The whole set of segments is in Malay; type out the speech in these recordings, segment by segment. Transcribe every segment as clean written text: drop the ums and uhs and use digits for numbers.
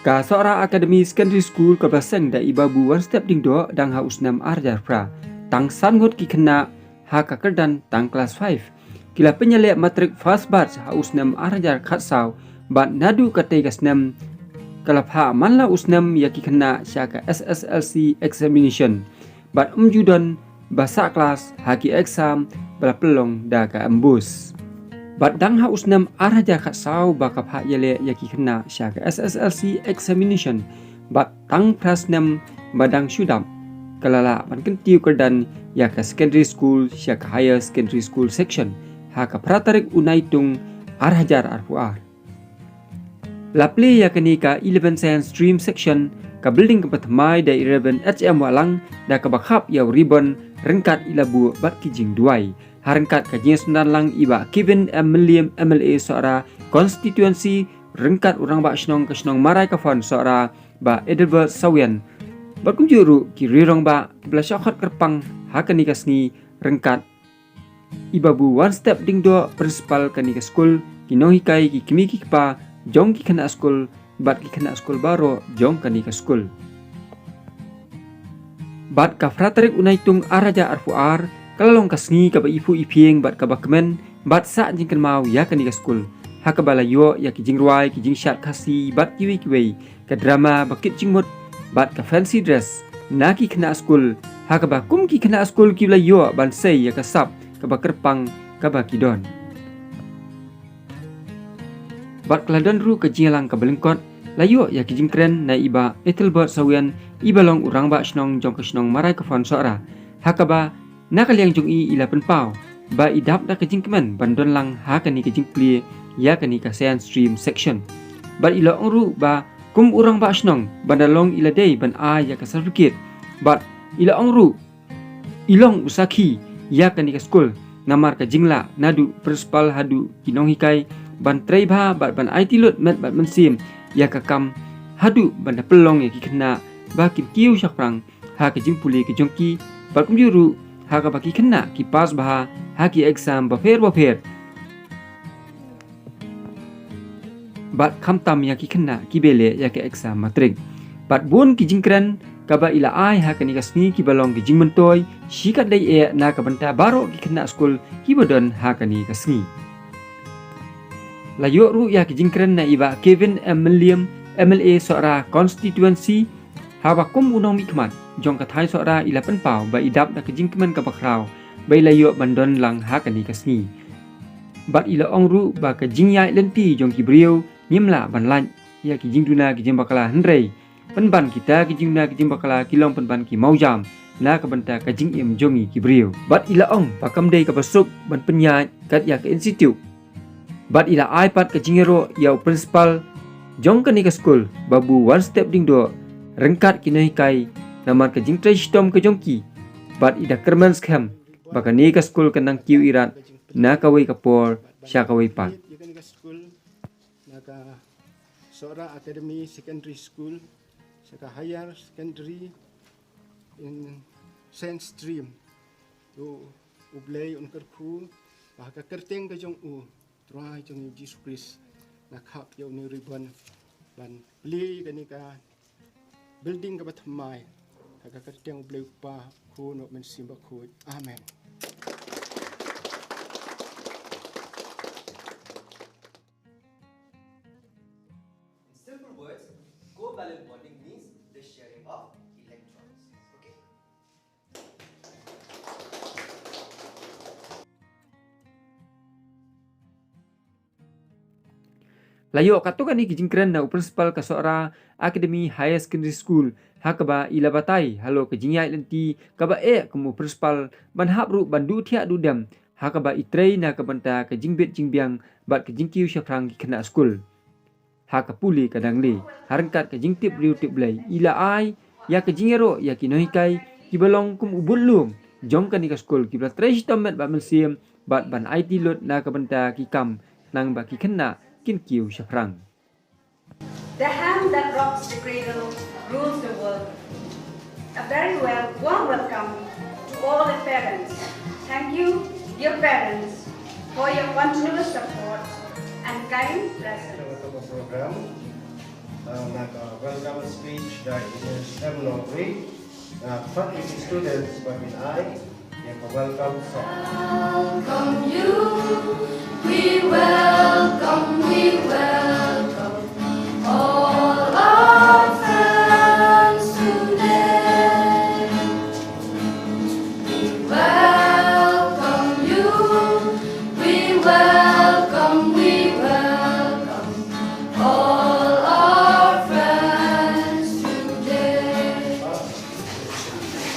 Ka Sohra Academy Secondary School ka baseng da ibabu one step ding do dang ha usnam arjar pra tang sangut ki kena ha ka kerdan tang kelas 5 kila penyelek matrik first batch ha usnam arjar khatsau bat nadu ka tegasnam kala pha manla usnam ya ki kena syaka SSLC examination bat umjudan basa kelas ha ki exam bala pelong da ka embus bat dang ha usnam arja khatsau baka pha yele ya ki kena syaka SSLC examination bat tang prasnam badang syudam kalala ban kentiu kerdan ya ka secondary school syaka higher secondary school section ha ka pratarik unaitung arhajar arpuar lapli ya kani ka 11 science stream section ka building ka patmai da 11 HM walang da ka bakhap ya ribbon rengkat ilabu bat kijing duai harengkat ka jing sundan lang iba Kevin M. William MLA Sohra constituency rengkat urang ba snong ka snong marai ka fon Sohra ba Edward Sawian bat kumjuru ki rirong ba bla syakhat kerpang hakani ka sngi rengkat ibabu one step ding do principal kani ka school kinohi kai ki kimi ki pa jong ki kana school bat ki kana school baro jong kani ka school bat ka fratarik unaitung araja arfuar kalalong kasngi ka ba ifu iphieng bat ka bakmen bat sa jingkan mau ya kani ka school hakabala yo ya ki jingruai ki jingshat khasi bat kiwi kiwi ka drama bakit jingmut bat ka fancy dress naki kana school hakaba kum ki kana school ki la yo ban sei ya ka sap ka ba kerpang ka ba kidon bat kladon ru ka jingalang ka belengkot layo ya ki jingkren na iba Ethelbert Sawian ibalong urang ba snong jong ka snong marai ka fon Sohra hakaba nakaliang jong i ila penpau ba idap da kajing kemen bandon lang ha kani kajing plie ya kani ka science stream section ba ila ongru ba kum urang ba snong bandalong ila dei ban a ya ka certificate ba ila ongru ilong usaki ya kani ka school namar ka jingla nadu principal hadu kinong hikai ban treiba ba ban IT lut met ba mensim ya ka kam hadu banda pelong ya ki kena ba kim kiu syakrang ha kajing puli ke jongki ba kum juru ha ka baki kena ki pas bah ha ki exam ba pher bat khamtam ya ki kena ki bele ya ki exam matrik bat bun ki jingkran ka ba ila ai ha kani kasni ki balong ki jingmentoi sikat dai e na ka banta baro ki kena school ki bodon ha kani kasni layo ru ya ki jingkran na iba Kevin M. William MLA Sohra constituency hawa kum unong mikmat jong ka thai Sohra ila penpau ba idap da kajing kemen ka bakrau bai layo bandon lang ha kani kasni bat ila ongru ba ka jingyai lenti jong ki brio nyimla ban lan ya ki jingduna ki jimbakala hendrei penban kita ki jingna ki jimbakala kilong penban ki maujam na ka banta ka jing im jongi ki brio bat ila ong pakam dei ka basuk ban penyai kat ya ka institute bat ila ipad ka jingero ya principal jong kani ka school babu one step ding do rengkat kinai kai namar ka jingtrai stom ka jongki bat ida kerman scam baka ni ka school kanang kiu irat na kawai ka por sya kawai pat naka Sohra Academy Secondary School saka higher secondary in science stream tu ublay unkerku baka kerteng ka jong u try jong Jesus Christ nakhap yaw ni ribbon ban plie kani ka building ka batmai ka kerteng ublay pa ku no men simba ku amen. Simple words, covalent bonding means the sharing of electrons. Okay? layo katu kani ki jingkren na principal ka Sohra Academy Higher Secondary School hakaba ila batai halo ka jingyai lenti kaba e kamu principal ban hapru bandu thia dudam hakaba itrei na ka banta ka jingbet jingbiang bat ka jingkiu syafrang ki kena school haka puli kadang le harengkat ka jingtip riu tip blai ila ai ya ka jingero ya ki nohikai ki balong kum ubulum jong kani ka school ki bla tresh tomet ba mensim bat ban IT lot na ka banta ki kam nang ba ki kena kin kiu syafrang. The hand that rocks the cradle rules the world. A very Warm welcome to all the parents. Thank you, dear parents, for your continuous support and kind presence. Program welcome speech dari Seminar Week. Faculty students bagi yang welcome song. Welcome you, we welcome all our friends today. We welcome you, we welcome all our friends today.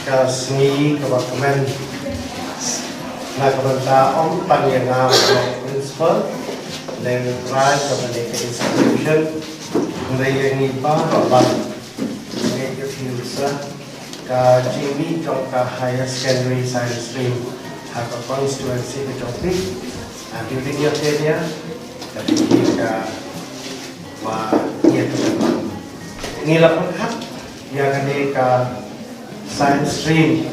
Kasih kebakuman nakabanta om pangyangam principal dan try kepada institution mereka ni bahawa mereka filsa ka jingiphuh trong ka higher secondary science stream ha ka constituency ke topik during your area tapi ka ma ia tu nila pangkat yang kani ka science stream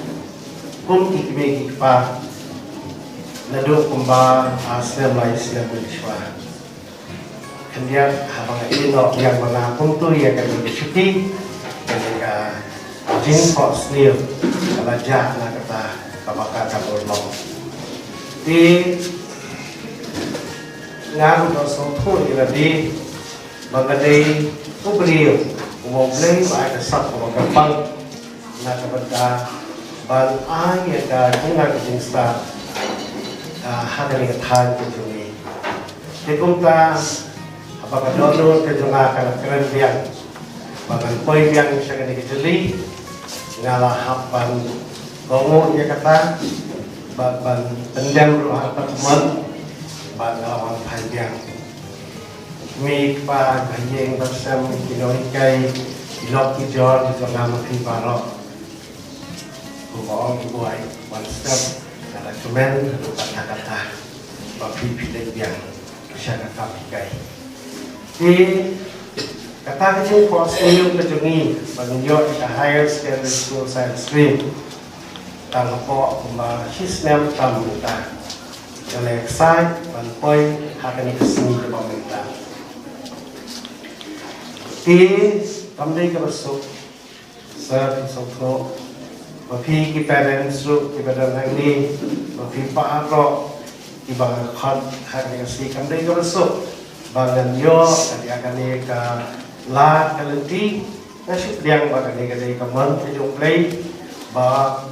pun kikimiki pa nado kumba asal Malaysia berswa. Kemudian habang ino yang mana puntu yang kami bercuti ketika jingiphuh sendiri belajar nak kata kabakar kabur long. Di ngaruh dosa tu ialah di mengenai ubrio umumnya ada satu gampang nak kepada ban ayat dan bunga kejengsta hari ini tahan kejungi. Dikumta apakah dono kejunga kalau keren biang, bahkan poi biang saya kena kejeli, ngalah hapan gongo ia kata, bahkan pendem ruang teman, bahkan lawan pai biang. Mi pa gayeng bersam kinonikai ilok kijor di tengah mati barok. Bukan buai one step. Ada cuman kata-kata bagi pilih yang saya kata pikai. Di kata kecil kostum kejungi menunjuk ke higher secondary school science stream. Tang po kumba sistem tamuta. Oleh sai panpoi hakani kesini ke pemerintah. Di pemdai kebesuk sebesuk Mafi ki parents ru ki badan ini, mafi pak ro ki bang khot hari si kamdai ko so bangan yo kadi akan ni ka la kalenti nasib liang bagan ni kadi kaman ejong play ba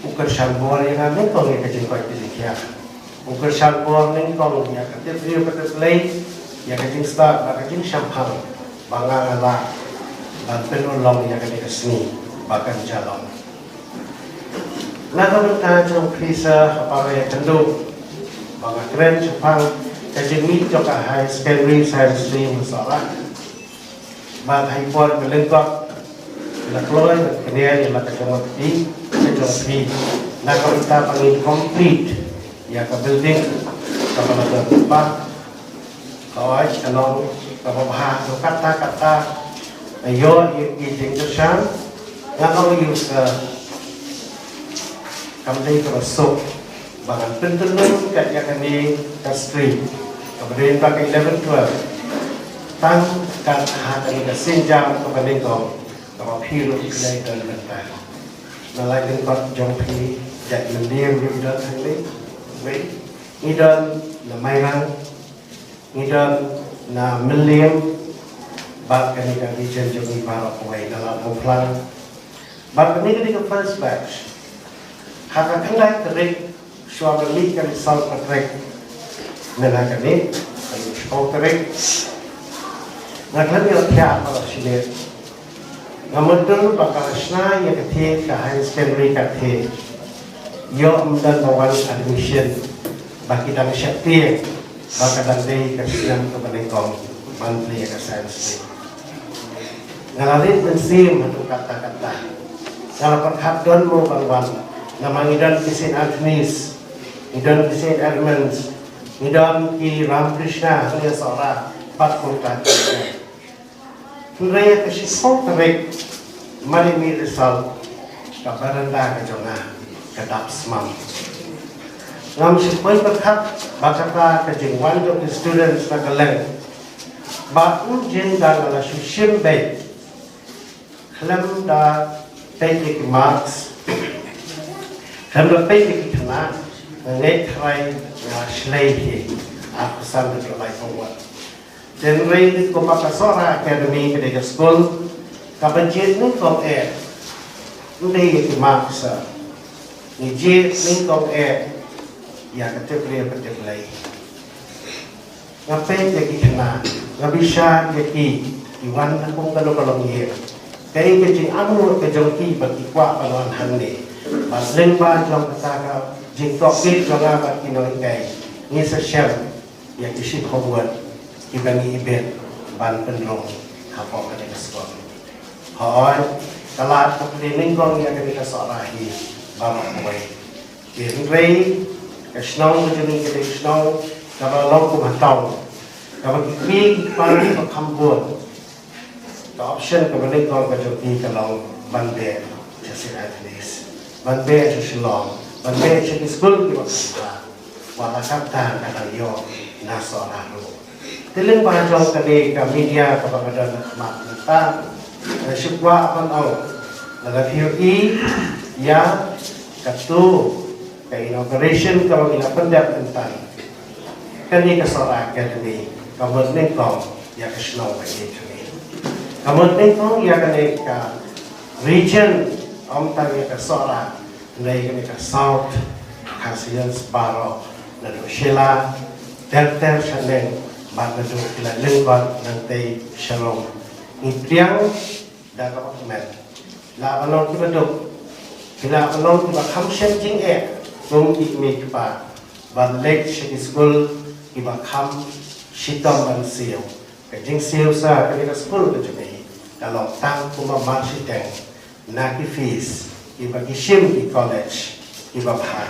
ukar shalbor yang ni ko ni kajin ko ikya ukar shalbor ni ko ni ka te video ka te play ya kajin start ba kajin shampang bangang ala ban penulong ya kadi kasni bagan jalan. Nakabenta trong krisa apa yang tendu, bangga keren Jepang kejengit joka high secondary science stream masalah, bang high port melengkap, lakloi kemudian yang lakukan di kejengit, nakabenta pangin complete, ya ke building, kapal tempat, kawai kanong kapabah, kata-kata, ayo yang tersan, nakau use kamdai kerasuk bahan pentelun kat yang kami kastri kemudian pakai 11-12 tang kat hati kesenjam kepada kau kalau piru kelai dan bentar nalai dengan jong pi jadi mendiam hidup hari ini hidup na mainan hidup na meliam bab kami kami jenjungi para pemain dalam kumpulan bab kami ketika first batch haka kanai terik suara li kali sal patrek menakani kali skau terik ngaklan dia tiap pada sini ngamudur bakal sna yang ketiak ke high secondary ketiak yo amdan bawan admission bagi dan syakti bakal dandai kesian kepada kau mantri ke science ngalarit mensim untuk kata-kata ngalapat hadon mau bangwan nama idan kisin Agnes, idan kisin Edmonds, idan ki Ramkrishna, ini Sohra, 4 kontak. Mereka kasih tarik, mari mi result, กับบ้านได้กับจงกระดับสมัมงามสิบคนประทับบัตรตากับจึงวันจง students นักเล่นบัตรจินดาลาชุชิมเบย์คลำดาเตติกมาร์กส์คลำดาเตติกขนาดเนตไทยนาชเลฮีอาคุสันเดอร์ไลฟ์ของวัดเจนเรย์ก็มากับSohra Academy Higher Schoolกับบัญชีนึงของนี่คือมาร์กส์นี่เจนึงของอยากจะเรียนประเด็นอะไรงาเป็นจะกี่ขนาดงาวิชาจะกี่วันทั้งคงกันลงเยี่ยมแต่ยังจริงอันนู้นเป็นจงที่ปฏิวัติปนวันหันนี่มาเล่นบ้านจงกระตากจริงก็คิดจงอาบัติน้อยไก่นี่เสียอยากจะชิดขบวนที่เป็นอีเวนต์บ้านเป็นโรงหาพอกันในสกอตหอยตลาดกับเรียนนิ่งกองอยากจะมีกระสอบอะไรบ้างเอาไว้เรียนเรียกับสนองก็จะมีกับสนองกับเราคุมหันตองกับมีบ้านกับคำบัวกับออปชั่นกับนิ่งกองก็จะมีกับเราบันเดนจะเสียหายทีนี้บันเดนจะฉลองบันเดนจะมีสกุลที่ว่าว่าละครับทางการยอนาสอนารูที่เรื่องบ้านจองกันเองกับมีเดียกับประเด็นมาต่างๆชิบว่าคนเอาแล้วพิวอียากับตู้กับ inauguration กับอินาพันเดบต่างๆกันนี้กับSohra Academyกับมันเล่นกองอยากจะชนะไปเองทีนี้กับมันเล่นกองอยากจะในกับ region อมตาอยากจะSohraในกันกับ South Casius Baro นั่นเชลาเตลชันเนงบ้านนั่นดูที่ละเรื่องก่อนนั่งเตยฉลองอีเพียงดากับแมนลาวันนที่มาดูที่ลาวันนที่มาคำเช่นจริงกลุ่มอีเมฆป่าบันเล็กเชกิสกุลที่มาคำชิตอมบันเซียวแต่จริงเซียวซะก็มีกสกุลก็จะมีแต่ลองตั้งคุมามาชิแตงนาคิฟิสที่มากิชิมที่คอลเลจที่มาพา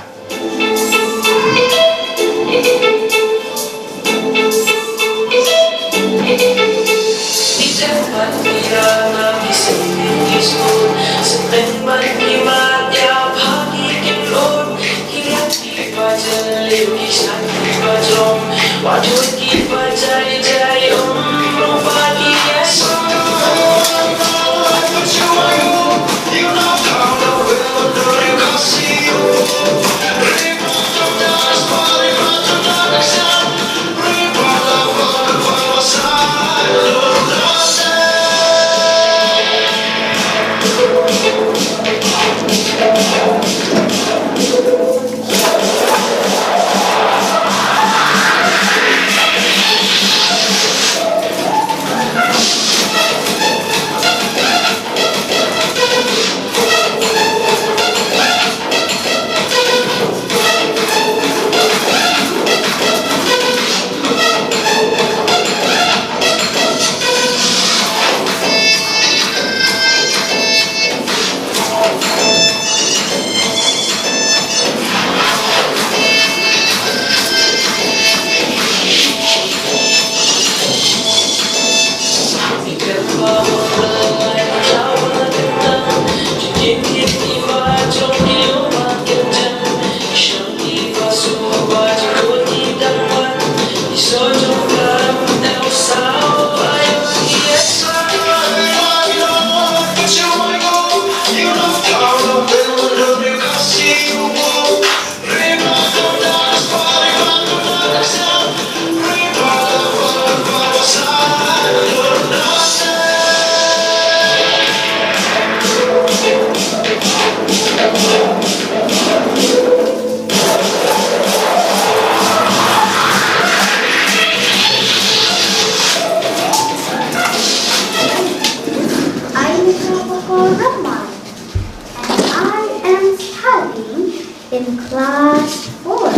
in class 4.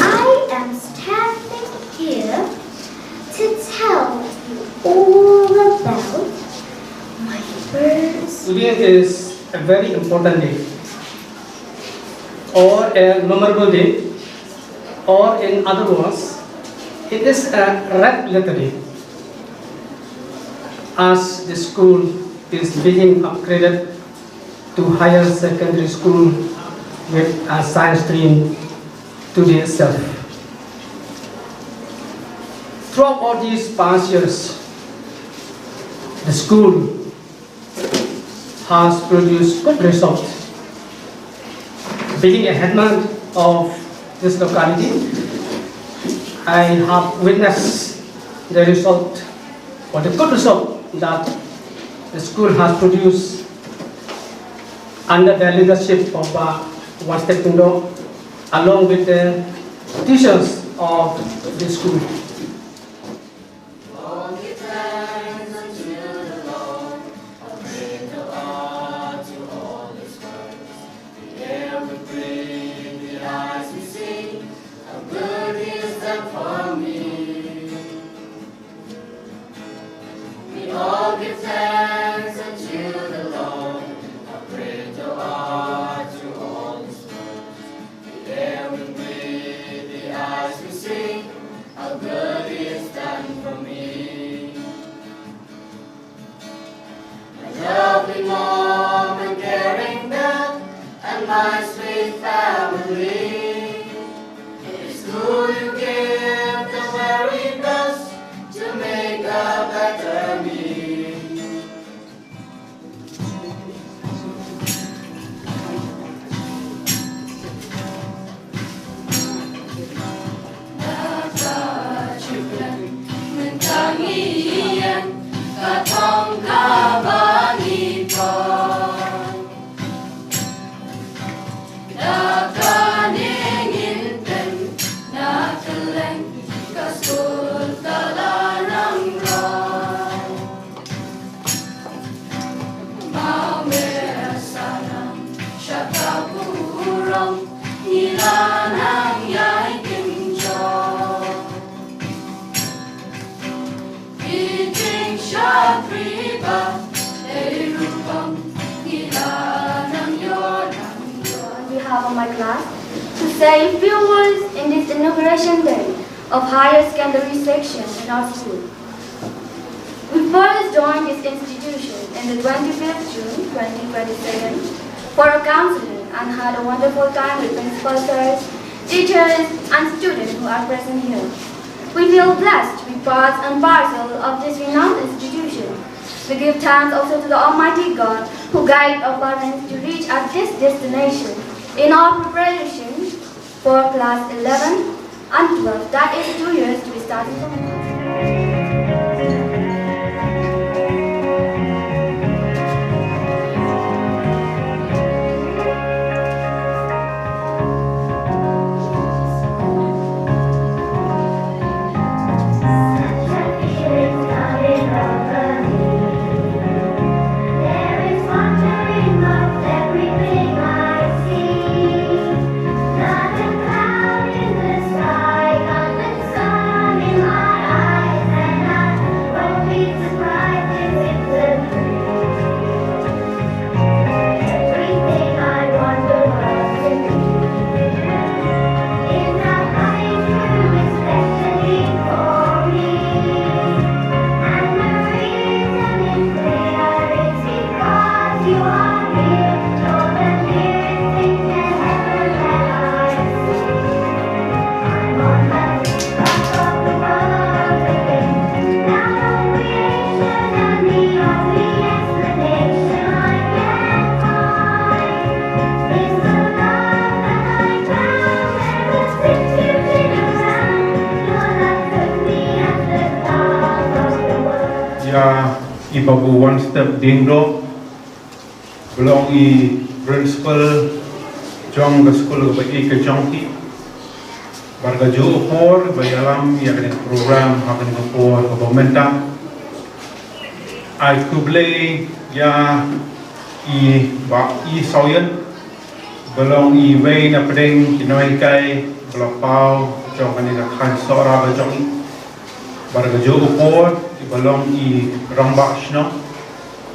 I am standing here to tell you all about my first. Today is a very important day, or a memorable day, or in other words, it is a red letter day, as the school is being upgraded to higher secondary school with a science stream today itself. Throughout all these past years, the school has produced good results. Being a headman of this locality, I have witnessed the result, or the good result that the school has produced under the leadership of Wan Step Ding Doh, along with the teachers of the school. Loving mom and caring dad and my sweet family. In school you give the very best to make a better me. Dapat juga mentangian katong kabangipon. Nakaningin nakaleng kaskul talanang ron. Mawersanang siya kapurong nilanang yay kinjong. Iting siya priba erupang nilanang yonang. On behalf of my class, to say a few words in this inauguration day of higher secondary section in our school. We first joined this institution in the 25th June 2022 for a counseling and had a wonderful time with principal sirs, teachers and students who are present here. We feel blessed to be part and parcel of this renowned institution. We give thanks also to the Almighty God who guided our parents to reach at this destination in our preparation for class 11 and 12. That is 2 years to be starting from now. Ya Ibu Wan Step Ding Doh belong i principal jong ke school ke baik ke jongti warga jo upor bayalam ya kena program akan upor ke pemerintah ai kublai ya i soyen belong i wei na pedeng kinoi kai belapau jong kan ida kan Sohra bajong warga jo upor belong i rambak shno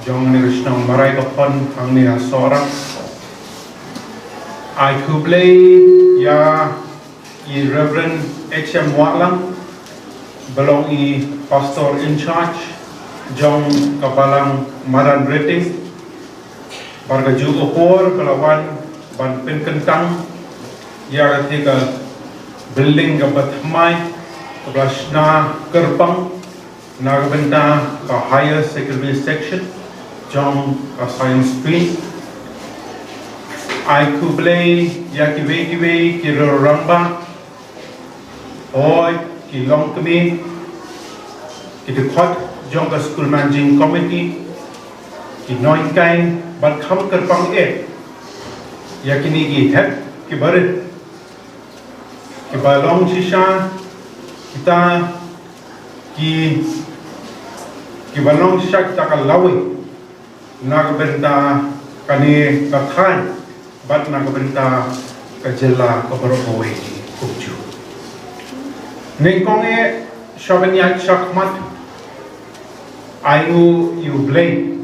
jong ni shno marai kapon ang ni Sohra ai kublai ya i Reverend HM Watlang belong i pastor in charge jong kapalang maran rating Barga juga por kelawan ban pen kentang ya ketika building gabat mai kebelasna gerbang nagbenta ke higher secondary section jong ke science stream ai ku blay ya kiwe kiro ramba oi ki long kami ki dekhot jong ke school managing committee ki noin kain ban kham gerbang ya kini ki het ki barit ki balong shisha kita ki balong shisha kita ka lawi nagbenta kani kathan bat nagbenta ka jela ka barokowe kuju nengkonge shabanya chakmat ayu you blame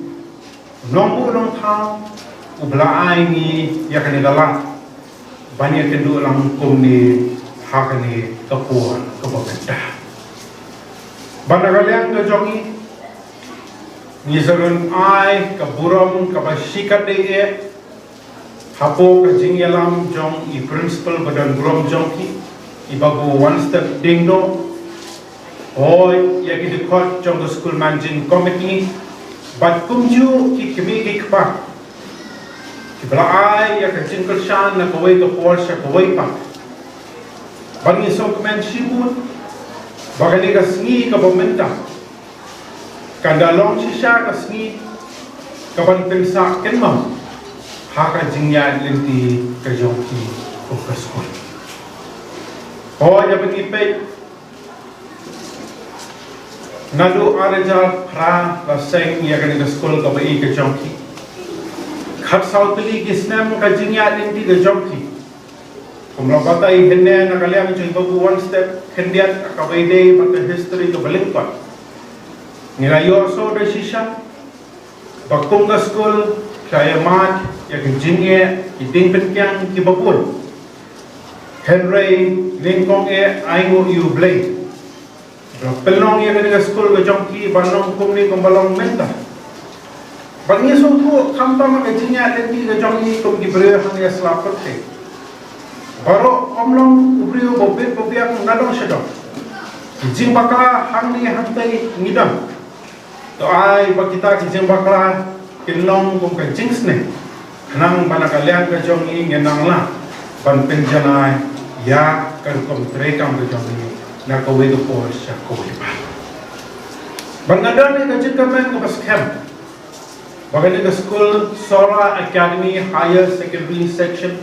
nongbu long thang ubla ai ni yakani dala banyak kendu lang kumni hakani kapuan kababenta banagaliang ke jongi ni sarun ai kaburam kabashikat de hapo ka jingyalam jong I principal badan buram jongki I babu one step dingdo oi yaki dekot jong the school managing committee bat kumju ki kemi ki kpa ki belai ya ka jingkal shan na kawai ka por sha kawai pa bangi so kemen shibut bagani ka sngi ka bomenta kandalong shisha ka sngi ka ban pensa kenma haka jingya lenti ka jongki ko ka school oh ya bagi pe Nadu araja pra la seng ya kan ke school ka bai ke jongki khat sautli gisnam ka jingya lenti ke jongki kumla batai henne na kaliam chung babu one step kendiat ka bai de but history ka balingpat nirayo so de shisha bakung ka school kaya mat ya kan jingye iding penkyang ki babul Henry Lincoln aingo you blame pelong ya kan school ke jongki banong kumni kumbalong menta bangi so tu kampa ma kajinya lenti ke jongki kum ki bre hang ya slapot te baro omlong ubriu bobet bobiak nadong sedok jing bakla hang ni hantai ngidam to ai bakita ki jing bakla kilong kum ka jingsne nang bana kalian ke jongki ngenang la ban penjanai ya kan kum trekam ke jongki na kawai do por sha kawai pa bangadan ni kajit kamen ko pas camp bagani ka school Sohra Academy Higher Secondary Section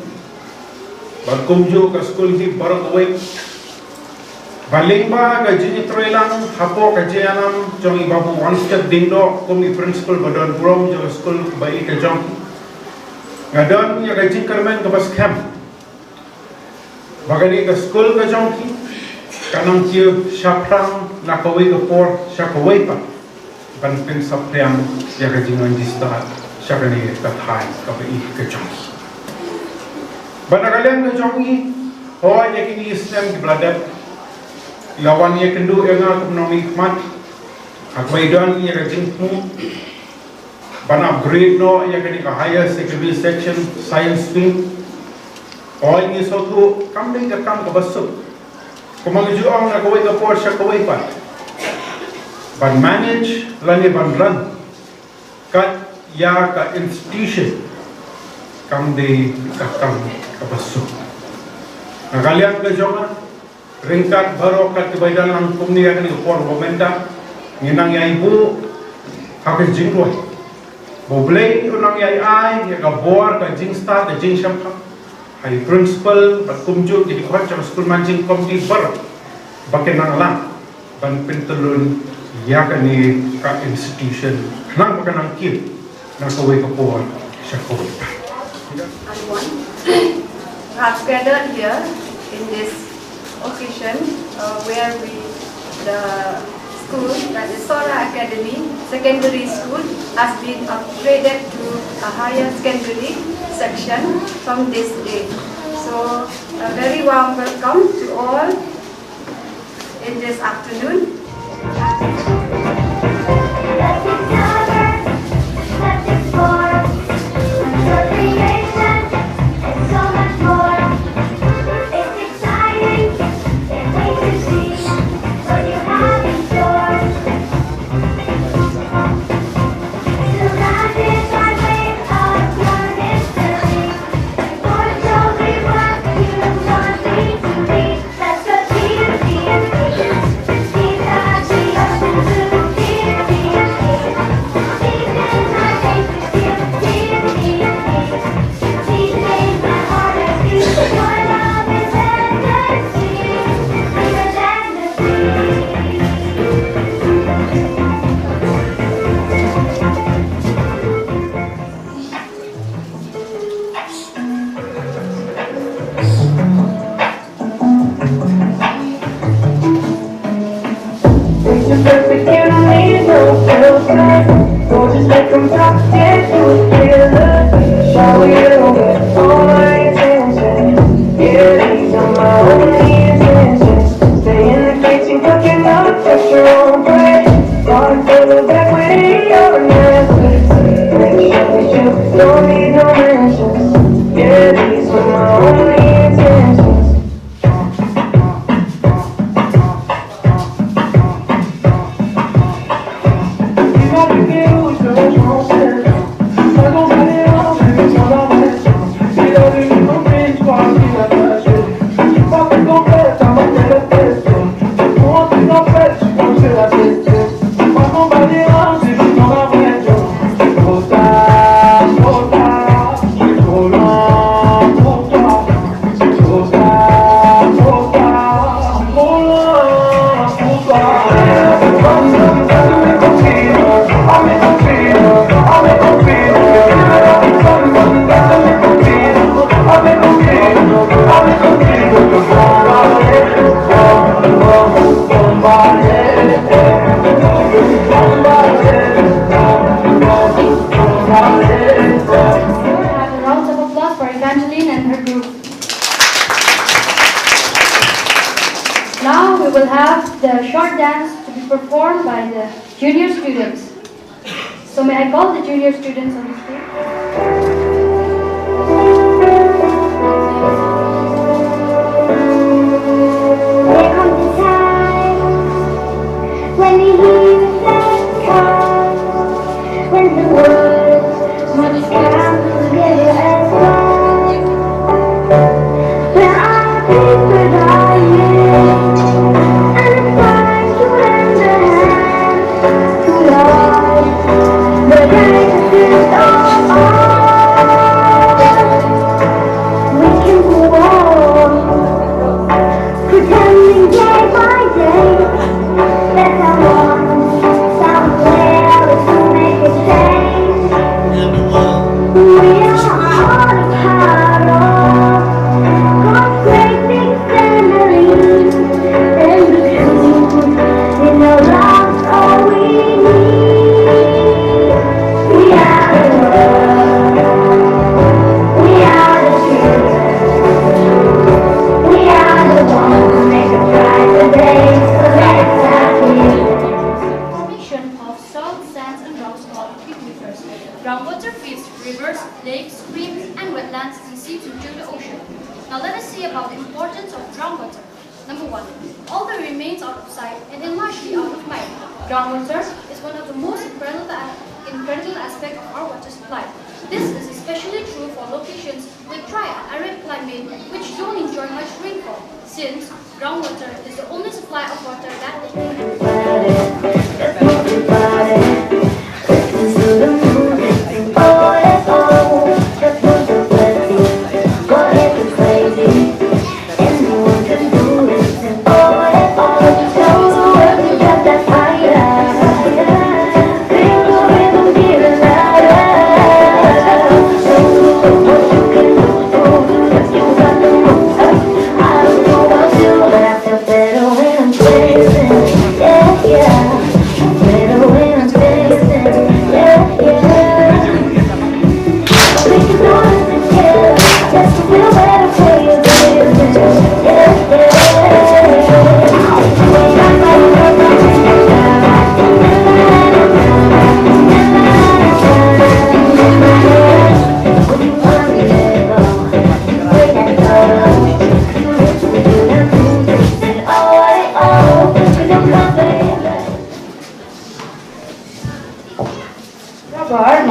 bagkumju ka school hi barakawai balingba ka jini troilang hapo ka jianam jong ibabu one step dingdo kumi principal badan buram jong school bai ka jong ngadan ya kajit kamen ko pas camp bagani ka school ka jong ki kanang kiyo syaprang nakawai ke por syakawai pa ban pen sapriang ya ka jingan dista syakani ka thai ka bai ke jongi banagalian ke jongi ho ya kini islam di bladat lawan ya kendu enga ekonomi mat akwai dan ya ka jingiphuh ban upgrade no ya kini ka higher secondary section science stream ho ini sotu kamdeng ka kam ka basuk Kumangju ang nakaway ka por siya kaway pa ban manage lani ban run kat ya ka institution kam de kakam kabaso nagalian ka jonga ringkat baro kat kebaidan lang kumni ya ni por momenta nginang ya ibu hakis jingloy boblay unang ya ai ya ka bor ka jing start ka jing shampa hai principal bat kumju di khot jam school managing committee bar baken nang lang ban pentelun ya kani ka institution nang bakan nang kip na kawai ka por sya kawai pa We have gathered here in this occasion where the school, that is Sohra Academy Secondary School, has been upgraded to a higher secondary section from this day. So a very warm welcome to all in this afternoon. with you, need no filter. So just let them talk, get you feel it. Shower you with all my attention. Yeah, these are my only intentions. Stay in the kitchen, cooking up, touch your own bread. Wanna go back with your Netflix. Make sure that you don't need no mentions. Yeah, these are my only intentions. Now we will have the short dance to be performed by the junior students. So may I call the junior students on the stage? There comes a time when the evening comes, when the world must come together as one. When our people are in, and it's time to lend a hand to love the dynasties of all. We can move on, pretending day by day that someone somewhere is to make a change. We are all a part of God's great big family, and the truth in our lives all we need. We are the world, we are the children. We are the ones who make a brighter day, so let's have it. Formation of salt, sands, and rocks called aquifers. Groundwater feeds rivers, lakes, streams, and wetlands and seeps into the ocean. Now let us see about the importance of groundwater. Number 1. All the remains out of sight and largely out of mind. Groundwater is one of the most incredible aspects of our water supply. This is especially true for locations with dry and arid climate which don't enjoy much rainfall, since groundwater is the only supply of water that they need.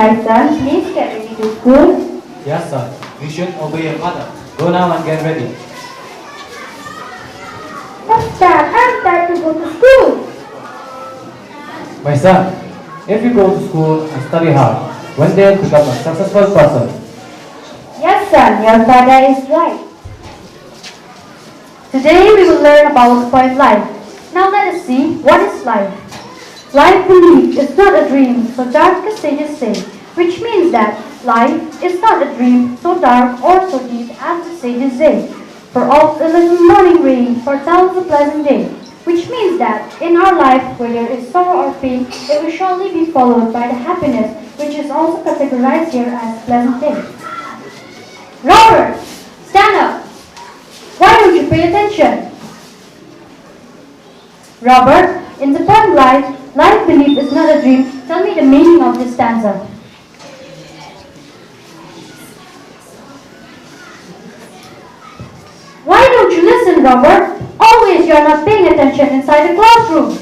My son, please get ready to school. Yes, son. You should obey your mother. Go now and get ready. But Dad, I'm tired to go to school. My son, if you go to school and study hard, one day you'll become a successful person. Yes, son, your father is right. Today we will learn about the point life. Now let us see what is life. Life believed is not a dream so dark as sages say, which means that life is not a dream so dark or so deep as the sages say. For all the little morning rain foretells a pleasant day, which means that in our life, where there is sorrow or pain, it will surely be followed by the happiness, which is also categorized here as pleasant things. Robert, stand up. Why don't you pay attention? Robert, in the poem life belief is not a dream. Tell me the meaning of this stanza. Why don't you listen, Robert? Always you are not paying attention inside the classroom.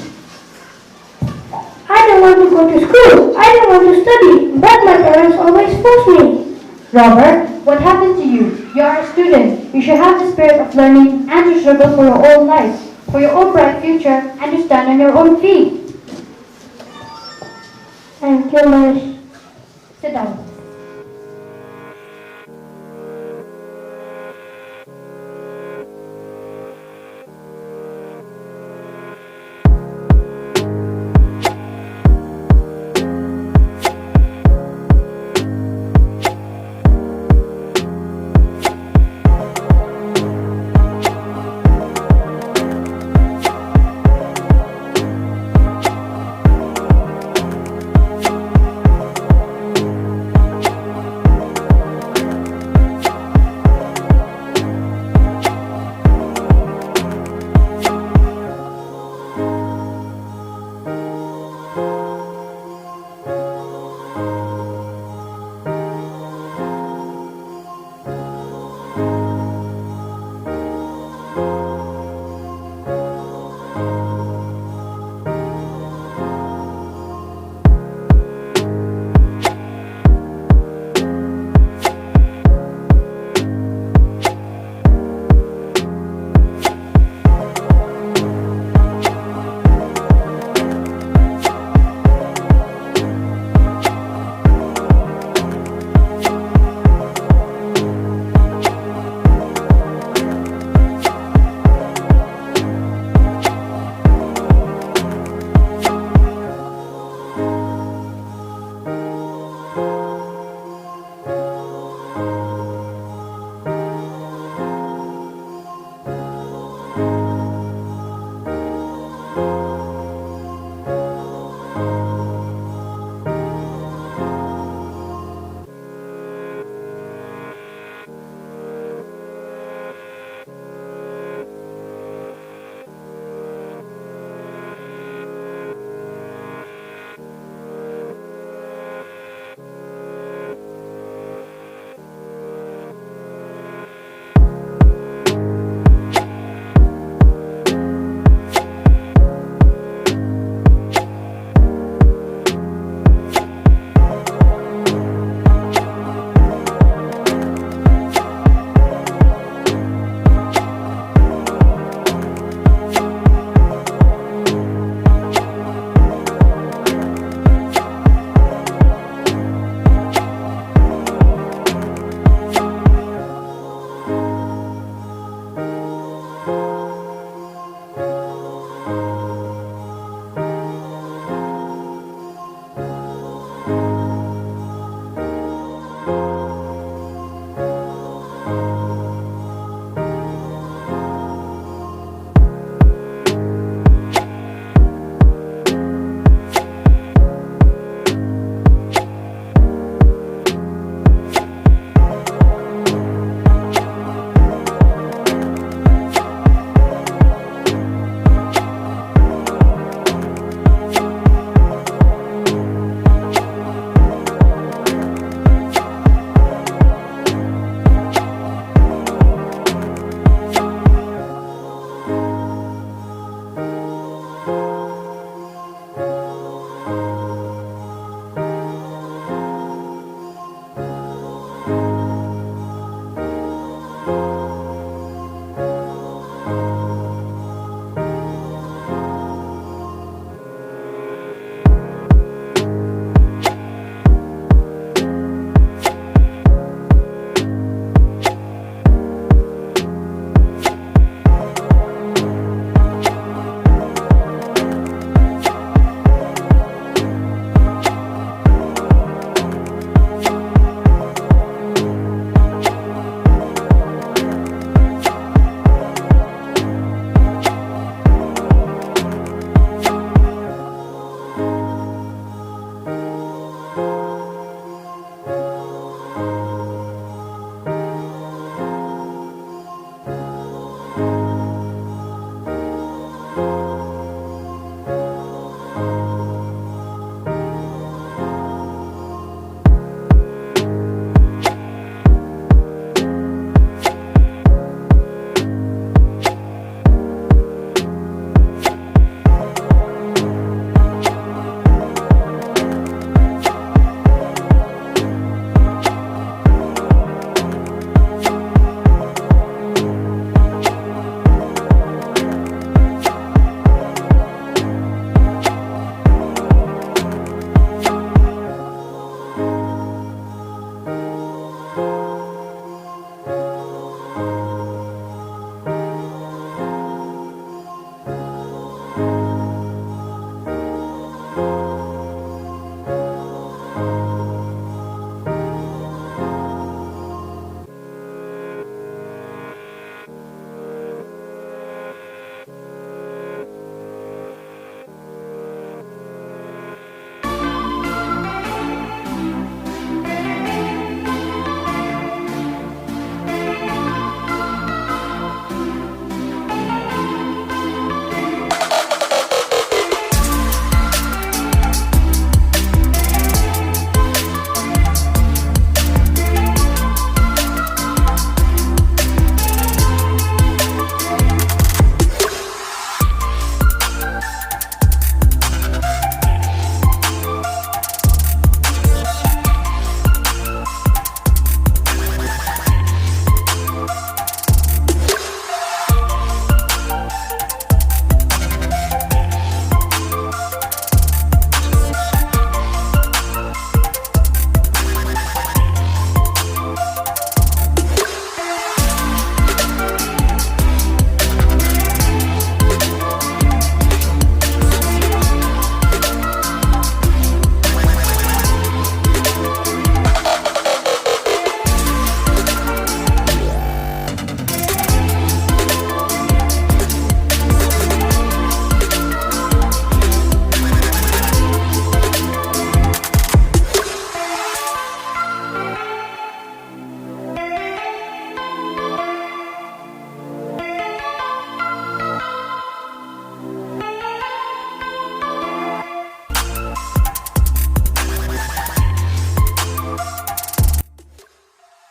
I don't want to go to school. I don't want to study, but my parents always force me. Robert, what happened to you? You are a student. You should have the spirit of learning and to struggle for your own life, for your own bright future, and to stand on your own feet. Thank you, Miss. Sit down.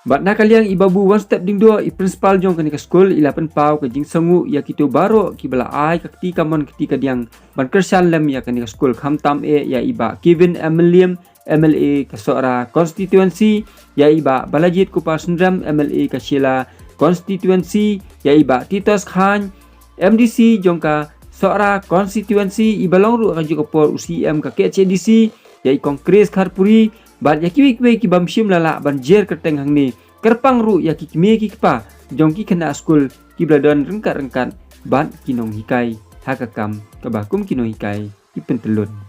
Bat na kaliang ibabu one step ding do i principal jong kani ka school ila pen pau ka jing sangu ya kitu baro ki bala ai ka ti kamon ketika diang ban kersan lem ya kani ka school kham tam ya iba Kevin Emilium MLA ka Sohra constituency ya iba Balajit Kupasundram MLA ka Sheila constituency ya iba Titos Khan MDC jong ka Sohra constituency ibalong ru ka jokopor UCM ka KCDC ya i Kongres Kharpuri bat ya kiwi ki bamshim lala banjer kerteng hang ni kerpang ru ya ki kimi ki pa jong ki kena school ki bladon rengkat bat kinong hikai hakakam kabakum kinong hikai ki pentelun.